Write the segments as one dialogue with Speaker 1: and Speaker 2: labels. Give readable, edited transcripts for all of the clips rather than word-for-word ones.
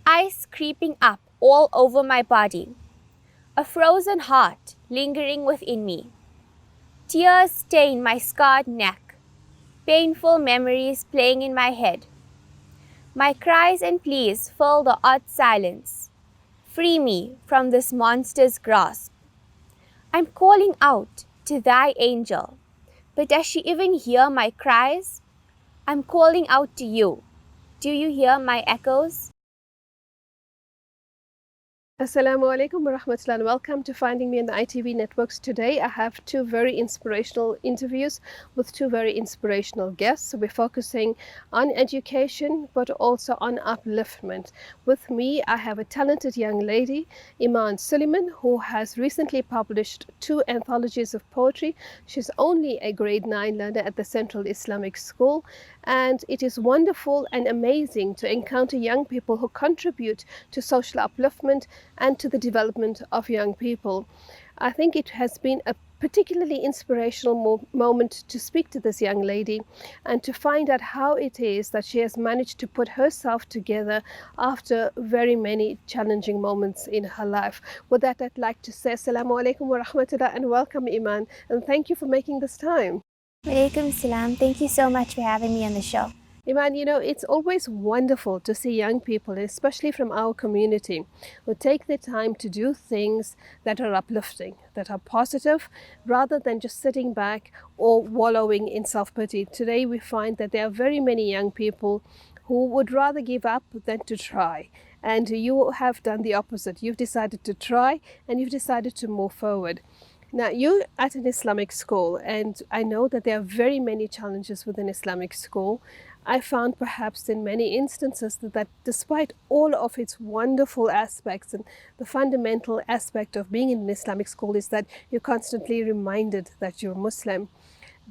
Speaker 1: Ice creeping up all over my body, a frozen heart lingering within me. Tears stain my scarred neck, painful memories playing in my head. My cries and pleas fill the odd silence. Free me from this monster's grasp. I'm calling out to thy angel, but does she even hear my cries? I'm calling out to you. Do you hear my echoes?
Speaker 2: Assalamu alaikum wa rahmatullah and welcome to Finding Me on the ITV networks. Today I have two very inspirational interviews with two very inspirational guests. So we're focusing on education but also on upliftment. With me I have a talented young lady, Imaan Suliman, who has recently published two anthologies of poetry. She's only a grade 9 learner at the Central Islamic School, and it is wonderful and amazing to encounter young people who contribute to social upliftment and to the development of young people. I think it has been a particularly inspirational moment to speak to this young lady and to find out how it is that she has managed to put herself together after very many challenging moments in her life. With that, I'd like to say Assalamu alaikum wa rahmatullah and welcome, Imaan, and thank you for making this time.
Speaker 1: Walaikum salam. Thank you so much for having me on the show.
Speaker 2: Imaan, it's always wonderful to see young people, especially from our community, who take the time to do things that are uplifting, that are positive, rather than just sitting back or wallowing in self-pity. Today, we find that there are very many young people who would rather give up than to try. And you have done the opposite. You've decided to try and you've decided to move forward. Now, you're at an Islamic school, and I know that there are very many challenges within Islamic school. I found perhaps in many instances that despite all of its wonderful aspects, and the fundamental aspect of being in an Islamic school is that you're constantly reminded that you're Muslim.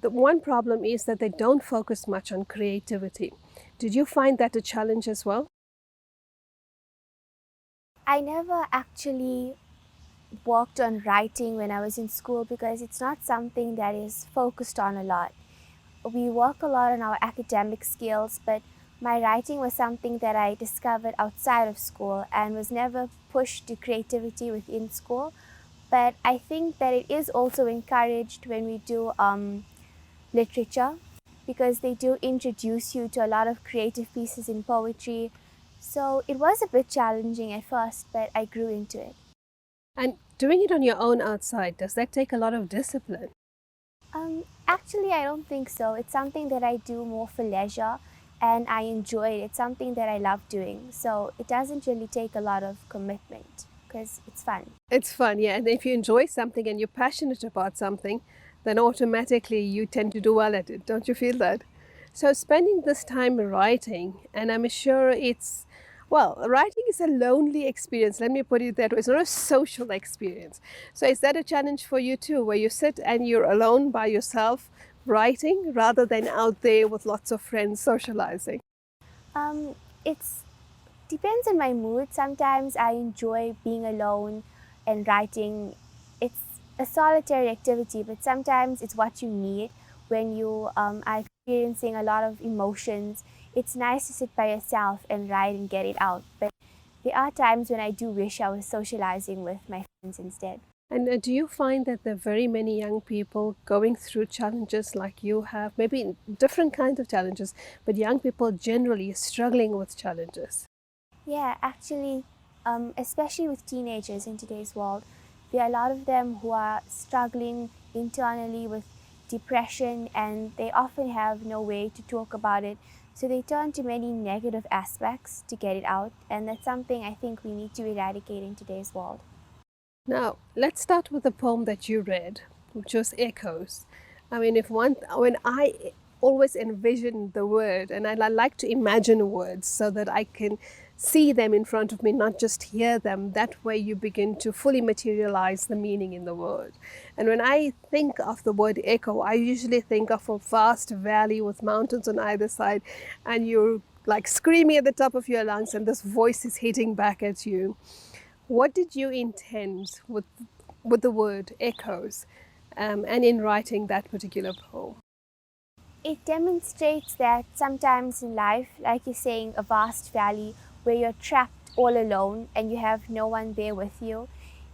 Speaker 2: The one problem is that they don't focus much on creativity. Did you find that a challenge as well?
Speaker 1: I never actually worked on writing when I was in school because it's not something that is focused on a lot. We work a lot on our academic skills, but my writing was something that I discovered outside of school and was never pushed to creativity within school. But I think that it is also encouraged when we do literature, because they do introduce you to a lot of creative pieces in poetry. So it was a bit challenging at first, but I grew into it.
Speaker 2: And doing it on your own outside, does that take a lot of discipline?
Speaker 1: Actually, I don't think so. It's something that I do more for leisure and I enjoy it. It's something that I love doing. So it doesn't really take a lot of commitment because it's fun.
Speaker 2: It's fun, yeah. And if you enjoy something and you're passionate about something, then automatically you tend to do well at it. Don't you feel that? So spending this time writing, and I'm sure writing is a lonely experience. Let me put it that way. It's not a social experience. So is that a challenge for you too, where you sit and you're alone by yourself writing rather than out there with lots of friends socializing?
Speaker 1: It's depends on my mood. Sometimes I enjoy being alone and writing. It's a solitary activity, but sometimes it's what you need when you are experiencing a lot of emotions. It's nice to sit by yourself and write and get it out. But there are times when I do wish I was socializing with my friends instead.
Speaker 2: And do you find that there are very many young people going through challenges like you have, maybe different kinds of challenges, but young people generally struggling with challenges?
Speaker 1: Yeah, actually, especially with teenagers in today's world, there are a lot of them who are struggling internally with depression and they often have no way to talk about it. So they turn to many negative aspects to get it out, and that's something I think we need to eradicate in today's world.
Speaker 2: Now, let's start with the poem that you read, which was Echoes. I mean, when I always envision the word, and I like to imagine words so that I can see them in front of me, not just hear them. That way you begin to fully materialize the meaning in the word. And when I think of the word echo, I usually think of a vast valley with mountains on either side, and you're like screaming at the top of your lungs and this voice is hitting back at you. What did you intend with the word echoes and in writing that particular poem?
Speaker 1: It demonstrates that sometimes in life, like you're saying, a vast valley where you're trapped all alone and you have no one there with you.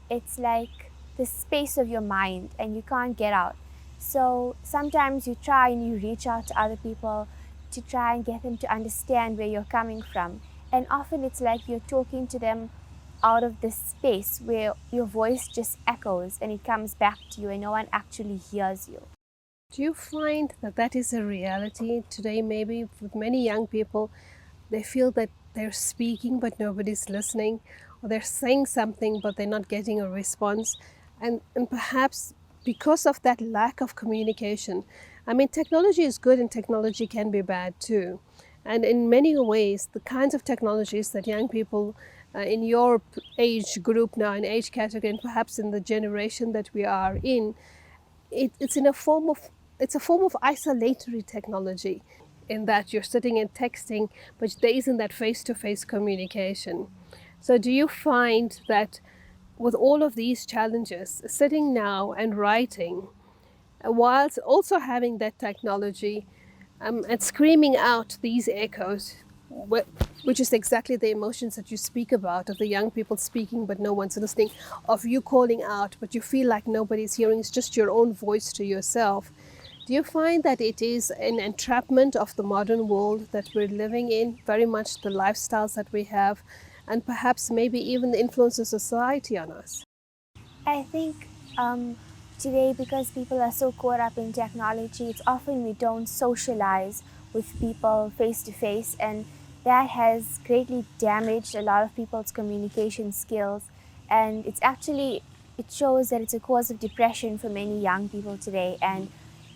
Speaker 1: It's like the space of your mind and you can't get out. So sometimes you try and you reach out to other people to try and get them to understand where you're coming from. And often it's like you're talking to them out of this space where your voice just echoes and it comes back to you and no one actually hears you.
Speaker 2: Do you find that that is a reality today, maybe with many young people? They feel that they're speaking but nobody's listening, or they're saying something but they're not getting a response. And perhaps because of that lack of communication, I mean, technology is good and technology can be bad too. And in many ways, the kinds of technologies that young people in your age group now, in age category, and perhaps in the generation that we are in, it's in a form of it's a form of isolatory technology, in that you're sitting and texting, but there isn't that face-to-face communication. So do you find that with all of these challenges, sitting now and writing, whilst also having that technology and screaming out these echoes, which is exactly the emotions that you speak about, of the young people speaking but no one's listening, of you calling out but you feel like nobody's hearing, it's just your own voice to yourself. Do you find that it is an entrapment of the modern world that we're living in, very much the lifestyles that we have, and perhaps maybe even the influence of society on us?
Speaker 1: I think today, because people are so caught up in technology, it's often we don't socialize with people face to face, and that has greatly damaged a lot of people's communication skills. And it shows that it's a cause of depression for many young people today. And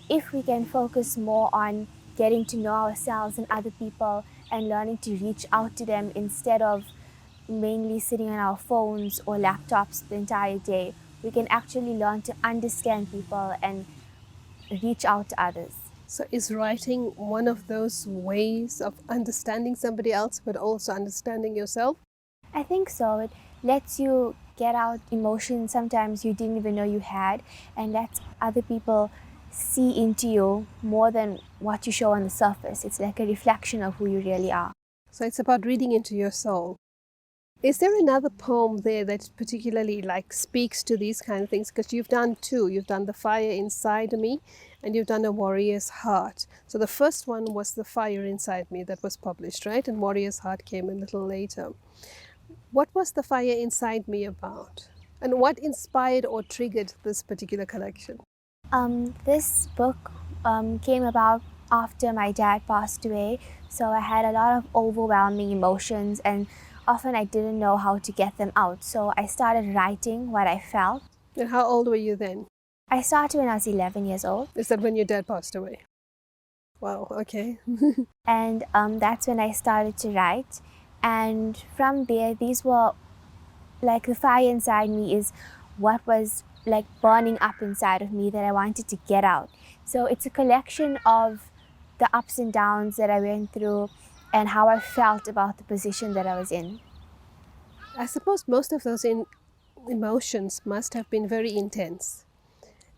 Speaker 1: if we can focus more on getting to know ourselves and other people and learning to reach out to them instead of mainly sitting on our phones or laptops the entire day, we can actually learn to understand people and reach out to others.
Speaker 2: So is writing one of those ways of understanding somebody else but also understanding yourself?
Speaker 1: I think so. It lets you get out emotions sometimes you didn't even know you had, and lets other people see into you more than what you show on the surface. It's like a reflection of who you really are.
Speaker 2: So it's about reading into your soul. Is there another poem there that particularly speaks to these kind of things? Because you've done two. You've done The Fire Inside Me and you've done A Warrior's Heart. So the first one was The Fire Inside Me that was published, right? And Warrior's Heart came a little later. What was The Fire Inside Me about? And what inspired or triggered this particular collection?
Speaker 1: This book came about after my dad passed away, so I had a lot of overwhelming emotions and often I didn't know how to get them out. So I started writing what I felt.
Speaker 2: And how old were you then?
Speaker 1: I started when I was 11 years old.
Speaker 2: Is that when your dad passed away? Wow, okay.
Speaker 1: And that's when I started to write. And from there, these were like the fire inside me is what was like burning up inside of me that I wanted to get out. So it's a collection of the ups and downs that I went through and how I felt about the position that I was in.
Speaker 2: I suppose most of those emotions must have been very intense.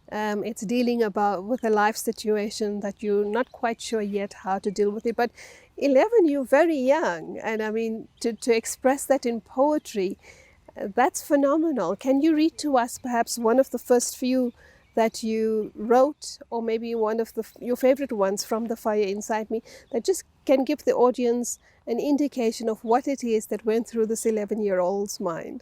Speaker 2: It's dealing with a life situation that you're not quite sure yet how to deal with it. But 11, you're very young. And I mean, to express that in poetry, that's phenomenal. Can you read to us perhaps one of the first few that you wrote, or maybe one of your favorite ones from The Fire Inside Me, that just can give the audience an indication of what it is that went through this 11-year-old's mind?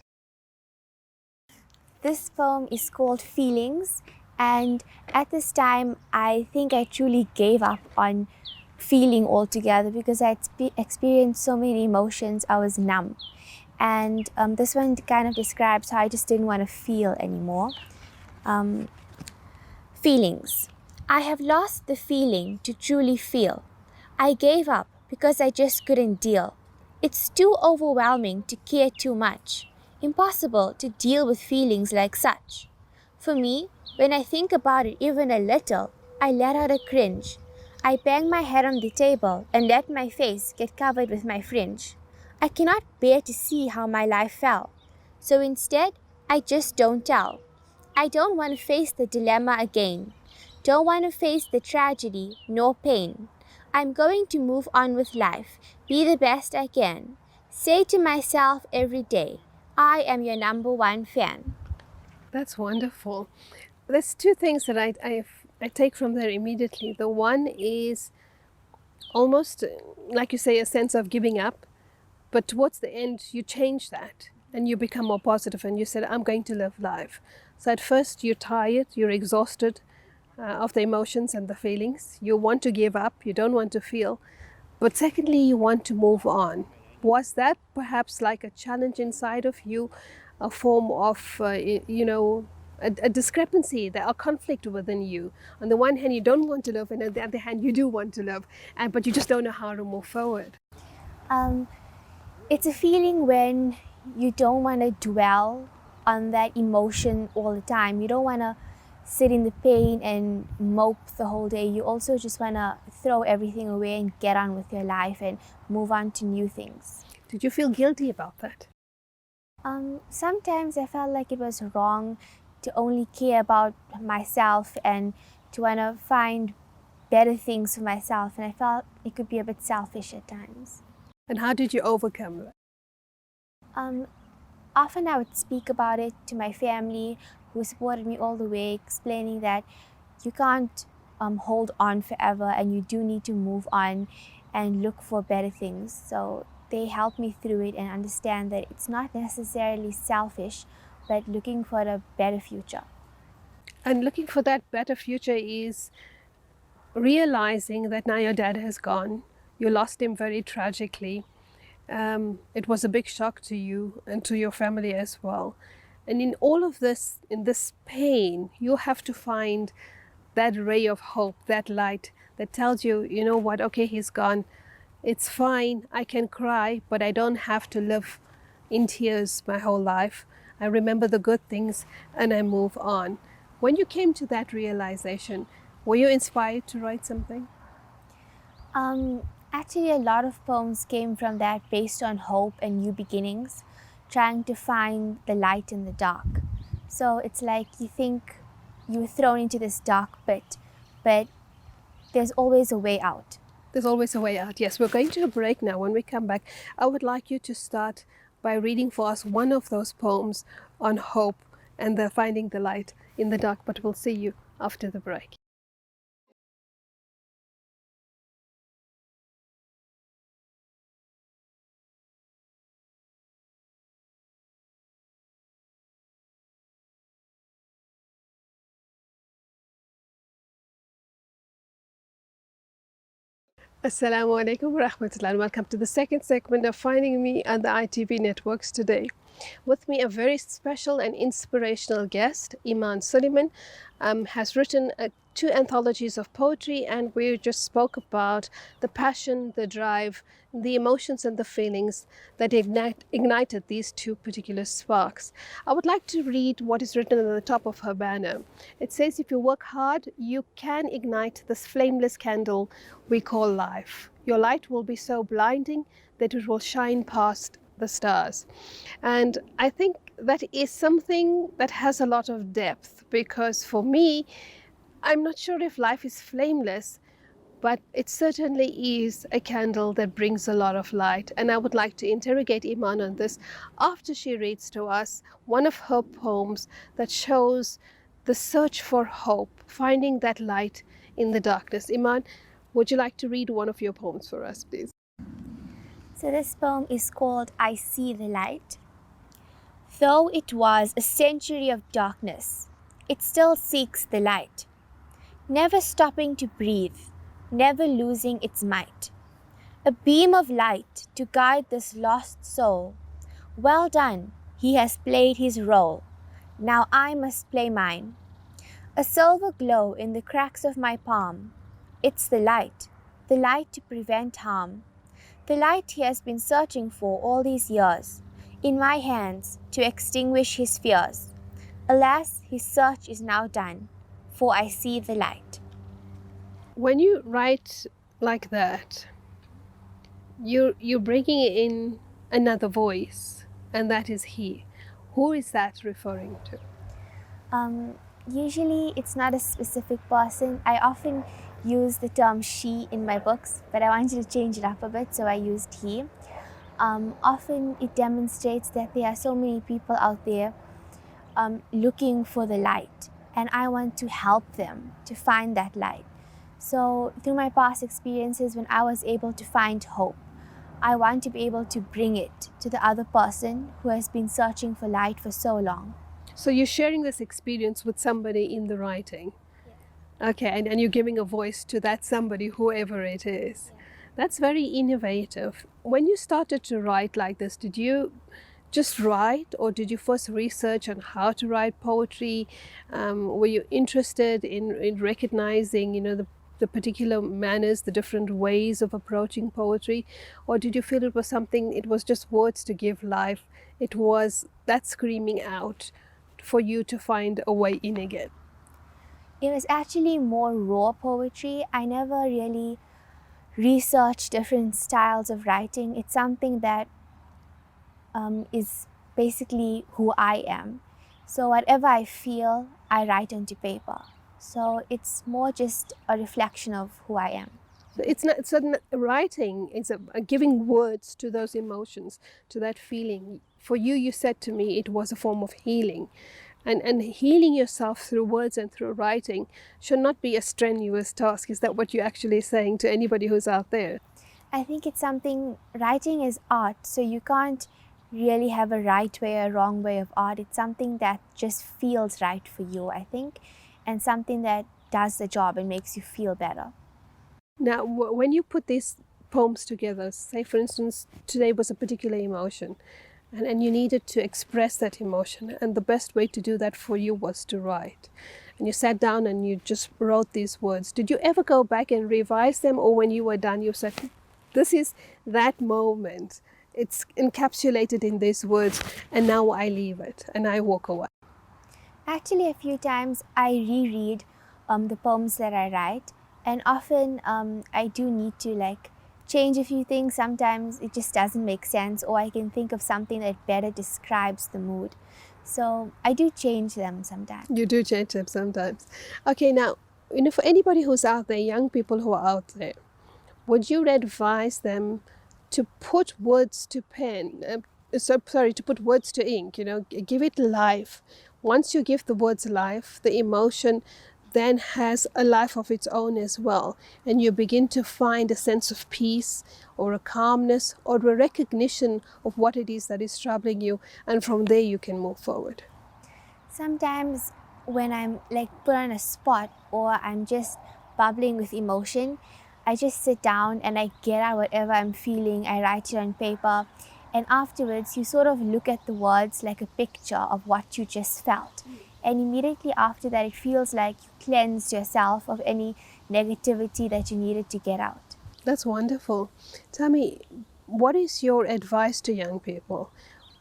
Speaker 1: This poem is called Feelings, and at this time I think I truly gave up on feeling altogether because I had experienced so many emotions. I was numb, and this one kind of describes how I just didn't want to feel anymore. Feelings. I have lost the feeling to truly feel. I gave up because I just couldn't deal. It's too overwhelming to care too much. Impossible to deal with feelings like such. For me, when I think about it even a little, I let out a cringe. I bang my head on the table and let my face get covered with my fringe. I cannot bear to see how my life fell. So instead, I just don't tell. I don't want to face the dilemma again. Don't want to face the tragedy nor pain. I'm going to move on with life, be the best I can. Say to myself every day, I am your number one fan.
Speaker 2: That's wonderful. There's two things that I take from there immediately. The one is almost, like you say, a sense of giving up, but towards the end, you change that and you become more positive and you said, I'm going to live life. So at first, you're tired, you're exhausted of the emotions and the feelings. You want to give up, you don't want to feel. But secondly, you want to move on. Was that perhaps like a challenge inside of you, a form of, a discrepancy, a conflict within you? On the one hand, you don't want to love, and on the other hand, you do want to love, but you just don't know how to move forward.
Speaker 1: It's a feeling when you don't want to dwell on that emotion all the time. You don't want to sit in the pain and mope the whole day. You also just want to throw everything away and get on with your life and move on to new things.
Speaker 2: Did you feel guilty about that?
Speaker 1: Sometimes I felt like it was wrong to only care about myself and to want to find better things for myself, and I felt it could be a bit selfish at times.
Speaker 2: And how did you overcome that?
Speaker 1: Often I would speak about it to my family, who supported me all the way, explaining that you can't hold on forever and you do need to move on and look for better things. So they helped me through it and understand that it's not necessarily selfish, but looking for a better future.
Speaker 2: And looking for that better future is realizing that now your dad has gone. You lost him very tragically. It was a big shock to you and to your family as well. And in all of this, in this pain, you have to find that ray of hope, that light that tells you, you know what, okay, he's gone. It's fine. I can cry, but I don't have to live in tears my whole life. I remember the good things and I move on. When you came to that realization, were you inspired to write something?
Speaker 1: Actually, a lot of poems came from that, based on hope and new beginnings, trying to find the light in the dark. So it's like you think you're thrown into this dark pit, but there's always a way out.
Speaker 2: There's always a way out. Yes, we're going to a break now. When we come back, I would like you to start by reading for us one of those poems on hope and the finding the light in the dark, but we'll see you after the break. Assalamu alaikum wa rahmatullah, and welcome to the second segment of Finding Me on the ITV networks today. With me, a very special and inspirational guest, Imaan Sooliman, has written two anthologies of poetry, and we just spoke about the passion, the drive, the emotions and the feelings that ignited these two particular sparks. I would like to read what is written at the top of her banner. It says, if you work hard, you can ignite this flameless candle we call life. Your light will be so blinding that it will shine past the stars. And I think that is something that has a lot of depth, because for me, I'm not sure if life is flameless, but it certainly is a candle that brings a lot of light. And I would like to interrogate Imaan on this after she reads to us one of her poems that shows the search for hope, finding that light in the darkness. Imaan, would you like to read one of your poems for us, please?
Speaker 1: So this poem is called I See the Light. Though it was a century of darkness, it still seeks the light, never stopping to breathe, never losing its might. A beam of light to guide this lost soul. Well done, he has played his role. Now I must play mine. A silver glow in the cracks of my palm. It's the light to prevent harm. The light he has been searching for all these years, in my hands to extinguish his fears. Alas, his search is now done, for I see the light.
Speaker 2: When you write like that, you're bringing in another voice, and that is he. Who is that referring to?
Speaker 1: Usually it's not a specific person. I often use the term she in my books, but I wanted to change it up a bit, so I used he. often it demonstrates that there are so many people out there looking for the light, and I want to help them to find that light. So through my past experiences, when I was able to find hope, I want to be able to bring it to the other person who has been searching for light for so long.
Speaker 2: So you're sharing this experience with somebody in the writing. Okay, and you're giving a voice to that somebody, whoever it is. That's very innovative. When you started to write like this, did you just write, or did you first research on how to write poetry? Were you interested in recognizing, the particular manners, the different ways of approaching poetry? Or did you feel it was something, it was just words to give life? It was that screaming out for you to find a way in again?
Speaker 1: It was actually more raw poetry. I never really researched different styles of writing. It's something that is basically who I am. So whatever I feel, I write onto paper. So it's more just a reflection of who I am.
Speaker 2: It's not, so writing is giving words to those emotions, to that feeling. For you, you said to me it was a form of healing. And healing yourself through words and through writing should not be a strenuous task. Is that what you're actually saying to anybody who's out there?
Speaker 1: I think it's something, writing is art, so you can't really have a right way or a wrong way of art. It's something that just feels right for you, I think, and something that does the job and makes you feel better.
Speaker 2: Now, when you put these poems together, say for instance, today was a particular emotion, and you needed to express that emotion, and the best way to do that for you was to write. And you sat down and you just wrote these words. Did you ever go back and revise them, or when you were done, you said, this is that moment, it's encapsulated in these words, and now I leave it and I walk away?
Speaker 1: Actually, a few times I reread the poems that I write, and often I do need to change a few things. Sometimes it just doesn't make sense, or I can think of something that better describes the mood. So I do change them sometimes.
Speaker 2: You do change them sometimes. Okay, now, for anybody who's out there, young people who are out there, would you advise them to put words to pen? To put words to ink, give it life. Once you give the words life, the emotion then has a life of its own as well. And you begin to find a sense of peace or a calmness or a recognition of what it is that is troubling you. And from there you can move forward.
Speaker 1: Sometimes when I'm put on a spot, or I'm just bubbling with emotion, I just sit down and I get out whatever I'm feeling. I write it on paper. And afterwards, you sort of look at the words like a picture of what you just felt. And immediately after that, it feels like you cleansed yourself of any negativity that you needed to get out.
Speaker 2: That's wonderful. Tell me, what is your advice to young people?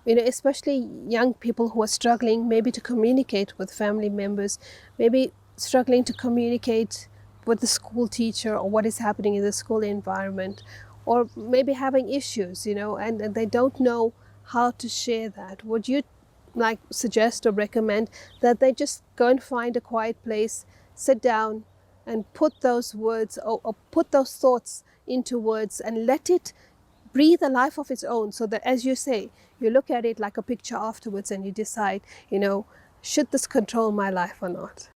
Speaker 2: Especially young people who are struggling maybe to communicate with family members, maybe struggling to communicate with the school teacher or what is happening in the school environment, or maybe having issues, and they don't know how to share that. Would you suggest or recommend that they just go and find a quiet place, sit down and put those words or put those thoughts into words and let it breathe a life of its own, so that, as you say, you look at it like a picture afterwards and you decide, should this control my life or not?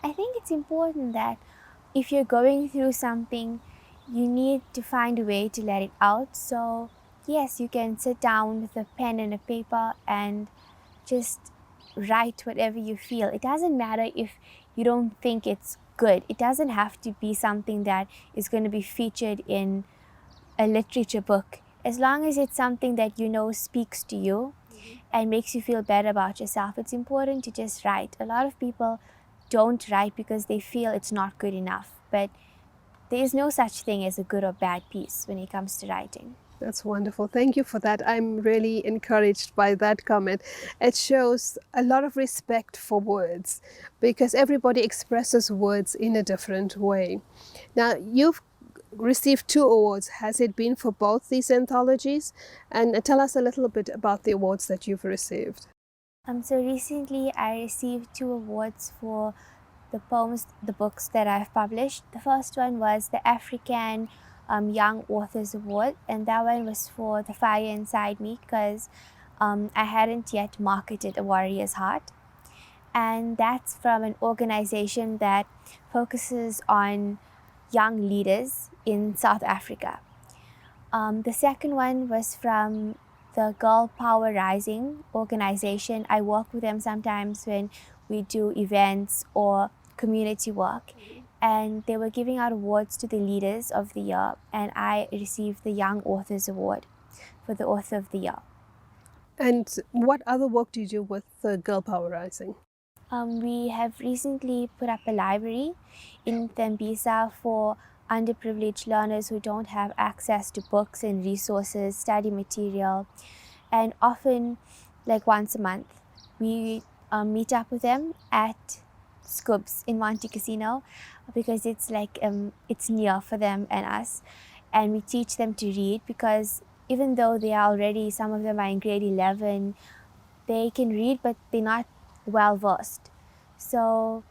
Speaker 1: I think it's important that if you're going through something, you need to find a way to let it out. So yes, you can sit down with a pen and a paper and just write whatever you feel. It doesn't matter if you don't think it's good. It doesn't have to be something that is going to be featured in a literature book. As long as it's something that speaks to you and makes you feel better about yourself, it's important to just write. A lot of people don't write because they feel it's not good enough, but there is no such thing as a good or bad piece when it comes to writing.
Speaker 2: That's wonderful. Thank you for that. I'm really encouraged by that comment. It shows a lot of respect for words, because everybody expresses words in a different way. Now, you've received 2 awards. Has it been for both these anthologies? And tell us a little bit about the awards that you've received.
Speaker 1: So recently I received 2 awards for the books that I've published. The first one was the African Young Authors Award, and that one was for the fire inside me because I hadn't yet marketed A Warrior's Heart. And that's from an organization that focuses on young leaders in South Africa. The second one was from the Girl Power Rising organization. I work with them sometimes when we do events or community work. And they were giving out awards to the leaders of the year, and I received the Young Authors Award for the Author of the Year.
Speaker 2: And what other work do you do with Girl Power Rising?
Speaker 1: We have recently put up a library in Tembisa for underprivileged learners who don't have access to books and resources, study material, and often, like once a month, we meet up with them at Scoobs in Monte Casino because it's like it's near for them and us, and we teach them to read because even though they are already, some of them are in grade 11, they can read but they're not well versed. So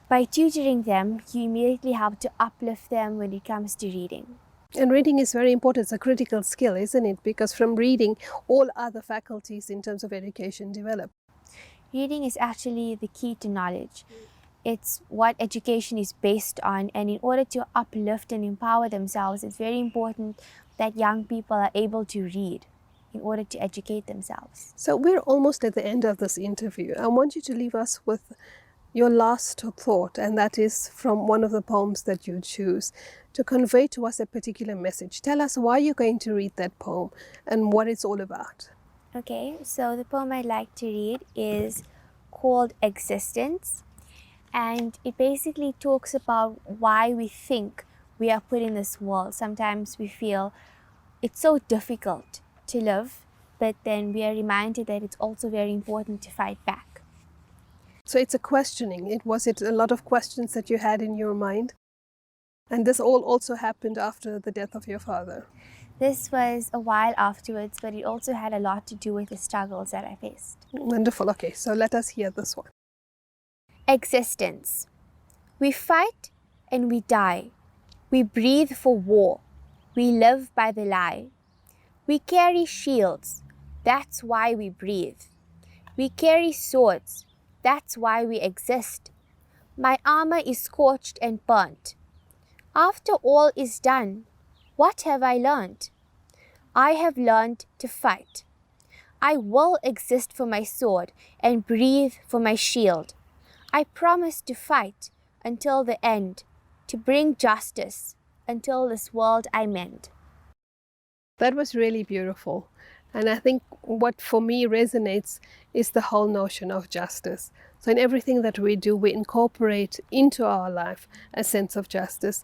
Speaker 1: by tutoring them, you immediately help to uplift them when it comes to reading.
Speaker 2: And reading is very important. It's a critical skill, isn't it? Because from reading, all other faculties in terms of education develop.
Speaker 1: Reading is actually the key to knowledge. It's what education is based on, and in order to uplift and empower themselves, it's very important that young people are able to read in order to educate themselves.
Speaker 2: So we're almost at the end of this interview. I want you to leave us with your last thought, and that is from one of the poems that you choose to convey to us a particular message. Tell us why you're going to read that poem and what it's all about.
Speaker 1: Okay, so the poem I'd like to read is called Existence, and it basically talks about why we think we are put in this world. Sometimes we feel it's so difficult to live, but then we are reminded that it's also very important to fight back.
Speaker 2: So it's a questioning. Was it a lot of questions that you had in your mind? And this all also happened after the death of your father?
Speaker 1: This was a while afterwards, but it also had a lot to do with the struggles that I faced.
Speaker 2: Wonderful. Okay, so let us hear this one.
Speaker 1: Existence. We fight and we die. We breathe for war. We live by the lie. We carry shields, that's why we breathe. We carry swords, that's why we exist. My armor is scorched and burnt. After all is done, what have I learned? I have learned to fight. I will exist for my sword and breathe for my shield. I promise to fight until the end, to bring justice until this world I mend.
Speaker 2: That was really beautiful. And I think what for me resonates is the whole notion of justice. So in everything that we do, we incorporate into our life a sense of justice.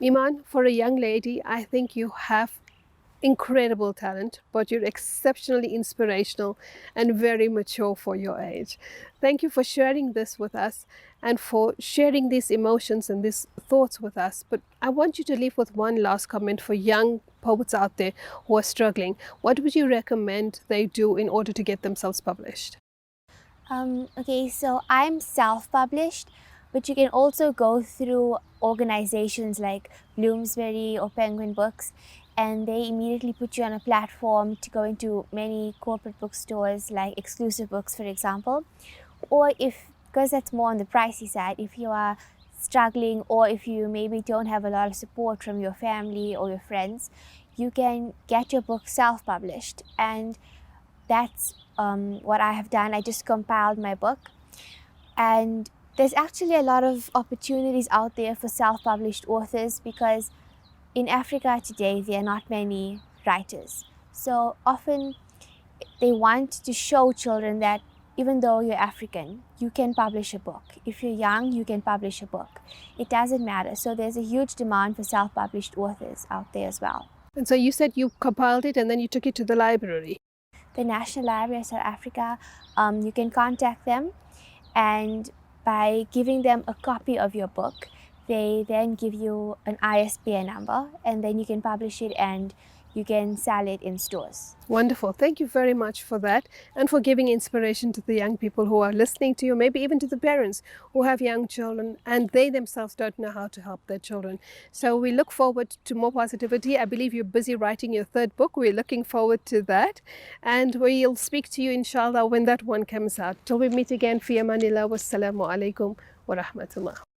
Speaker 2: Imaan, for a young lady, I think you have incredible talent, but you're exceptionally inspirational and very mature for your age. Thank you for sharing this with us and for sharing these emotions and these thoughts with us. But I want you to leave with one last comment for young poets out there who are struggling. What would you recommend they do in order to get themselves published?
Speaker 1: Okay, so I'm self-published, but you can also go through organizations like Bloomsbury or Penguin Books, and they immediately put you on a platform to go into many corporate bookstores like Exclusive Books, for example. Or because that's more on the pricey side, if you are struggling or if you maybe don't have a lot of support from your family or your friends, you can get your book self-published. And that's what I have done. I just compiled my book. And there's actually a lot of opportunities out there for self-published authors because in Africa today, there are not many writers. So often they want to show children that even though you're African, you can publish a book. If you're young, you can publish a book. It doesn't matter. So there's a huge demand for self-published authors out there as well.
Speaker 2: And so you said you compiled it and then you took it to the library.
Speaker 1: The National Library of South Africa, you can contact them, and by giving them a copy of your book, they then give you an ISBN number, and then you can publish it and you can sell it in stores.
Speaker 2: Wonderful. Thank you very much for that and for giving inspiration to the young people who are listening to you, maybe even to the parents who have young children and they themselves don't know how to help their children. So we look forward to more positivity. I believe you're busy writing your third book. We're looking forward to that. And we'll speak to you, inshallah, when that one comes out. Till we meet again, fi amanillah, wassalamu alaikum wa rahmatullah.